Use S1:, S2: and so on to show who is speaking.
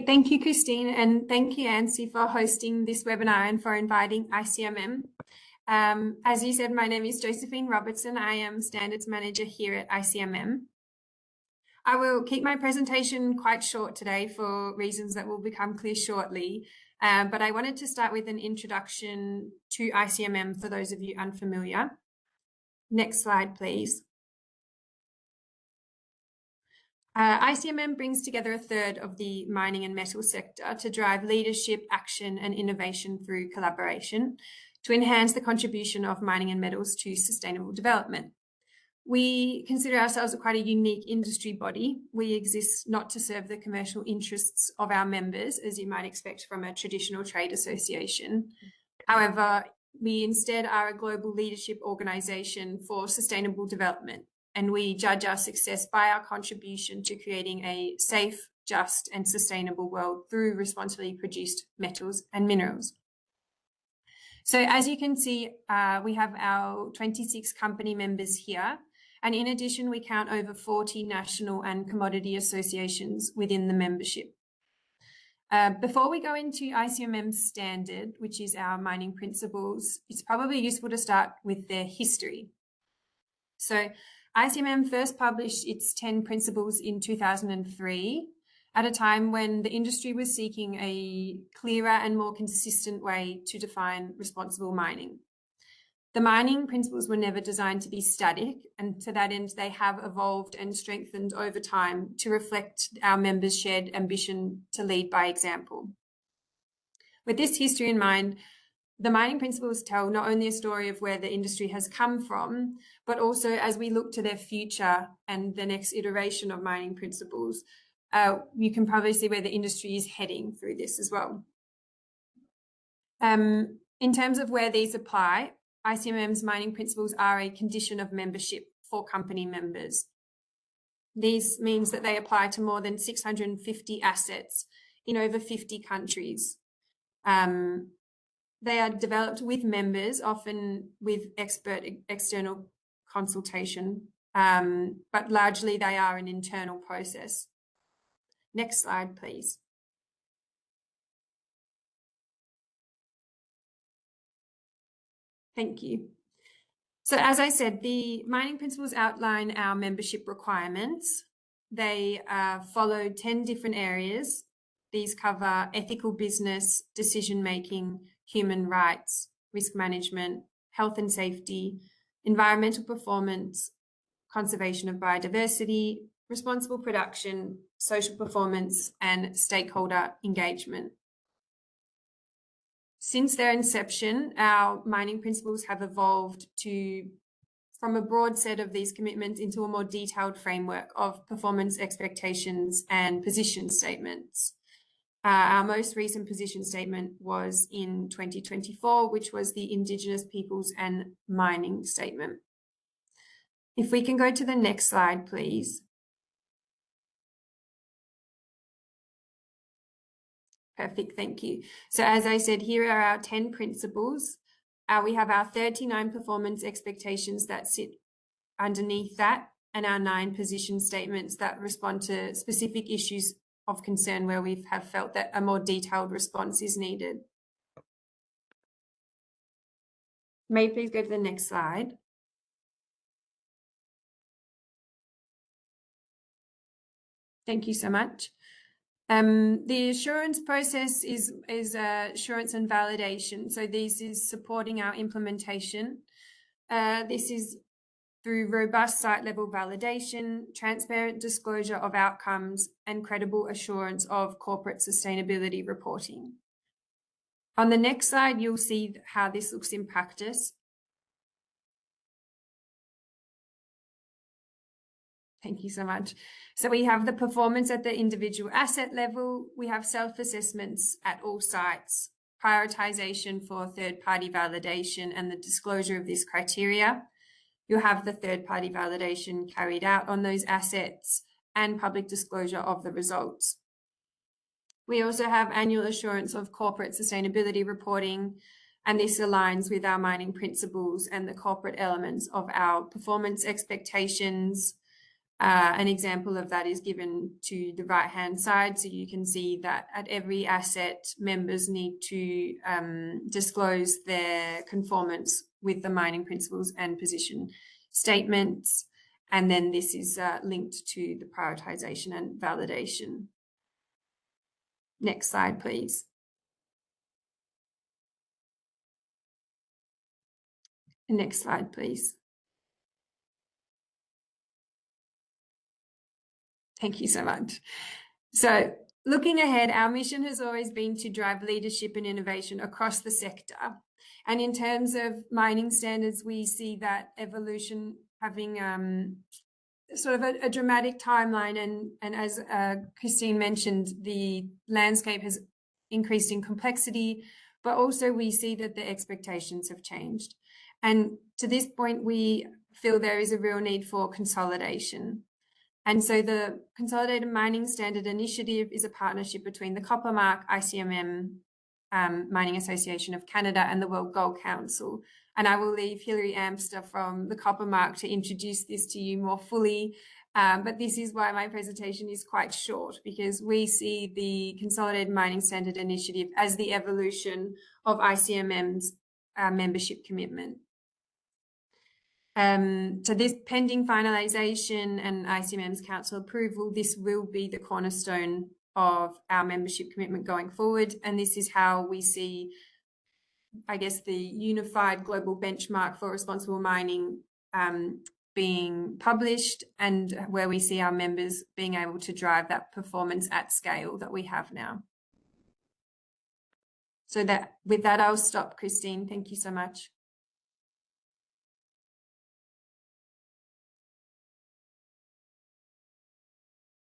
S1: Thank you, Christine, and thank you, ANSI, for hosting this webinar and for inviting ICMM. As you said, my name is Josephine Robertson. I am Standards Manager here at ICMM. I will keep my presentation quite short today for reasons that will become clear shortly, but I wanted to start with an introduction to ICMM for those of you unfamiliar. Next slide, please. ICMM brings together a third of the mining and metal sector to drive leadership, action and innovation through collaboration to enhance the contribution of mining and metals to sustainable development. We consider ourselves quite a unique industry body. We exist not to serve the commercial interests of our members, as you might expect from a traditional trade association. However, we instead are a global leadership organisation for sustainable development, and we judge our success by our contribution to creating a safe, just and sustainable world through responsibly produced metals and minerals. So as you can see, we have our 26 company members here. And in addition, we count over 40 national and commodity associations within the membership. Before we go into ICMM's standard, which is our mining principles, it's probably useful to start with their history. So ICMM first published its 10 principles in 2003 at a time when the industry was seeking a clearer and more consistent way to define responsible mining. The mining principles were never designed to be static, and to that end, they have evolved and strengthened over time to reflect our members' shared ambition to lead by example. With this history in mind, the mining principles tell not only a story of where the industry has come from, but also as we look to their future and the next iteration of mining principles, you can probably see where the industry is heading through this as well. In terms of where these apply, ICMM's mining principles are a condition of membership for company members. These means that they apply to more than 650 assets in over 50 countries. They are developed with members, often with expert external consultation, but largely they are an internal process. Next slide, please. Thank you. So as I said, the mining principles outline our membership requirements. They follow 10 different areas. These cover ethical business, decision-making, human rights, risk management, health and safety, environmental performance, conservation of biodiversity, responsible production, social performance, and stakeholder engagement. Since their inception, our mining principles have evolved from a broad set of these commitments into a more detailed framework of performance expectations and position statements. Our most recent position statement was in 2024, which was the Indigenous Peoples and Mining Statement. If we can go to the next slide, please. Perfect, thank you. So as I said, here are our 10 principles. We have our 39 performance expectations that sit underneath that, and our 9 position statements that respond to specific issues of concern where we have felt that a more detailed response is needed. May you please go to the next slide. Thank you so much. The assurance process is assurance and validation. So this is supporting our implementation. This is through robust site-level validation, transparent disclosure of outcomes, and credible assurance of corporate sustainability reporting. On the next slide, you'll see how this looks in practice. Thank you so much. So we have the performance at the individual asset level. We have self-assessments at all sites, prioritization for third-party validation and the disclosure of this criteria. You'll have the third-party validation carried out on those assets and public disclosure of the results. We also have annual assurance of corporate sustainability reporting, and this aligns with our mining principles and the corporate elements of our performance expectations. An example of that is given to the right-hand side. So you can see that at every asset, members need to disclose their conformance with the mining principles and position statements. And then this is linked to the prioritization and validation. Next slide, please. Next slide, please. Thank you so much. So looking ahead, our mission has always been to drive leadership and innovation across the sector. And in terms of mining standards, we see that evolution having sort of a dramatic timeline. And as Christine mentioned, the landscape has increased in complexity, but also we see that the expectations have changed. And to this point, we feel there is a real need for consolidation. And so the Consolidated Mining Standard Initiative is a partnership between the Copper Mark, ICMM, Mining Association of Canada, and the World Gold Council. And I will leave Hilary Amster from the Copper Mark to introduce this to you more fully. But this is why my presentation is quite short, because we see the Consolidated Mining Standard Initiative as the evolution of ICMM's membership commitment. So this pending finalisation and ICMM's council approval, this will be the cornerstone of our membership commitment going forward. And this is how we see, I guess, the unified global benchmark for responsible mining being published, and where we see our members being able to drive that performance at scale that we have now. So that with that, I'll stop, Christine. Thank you so much.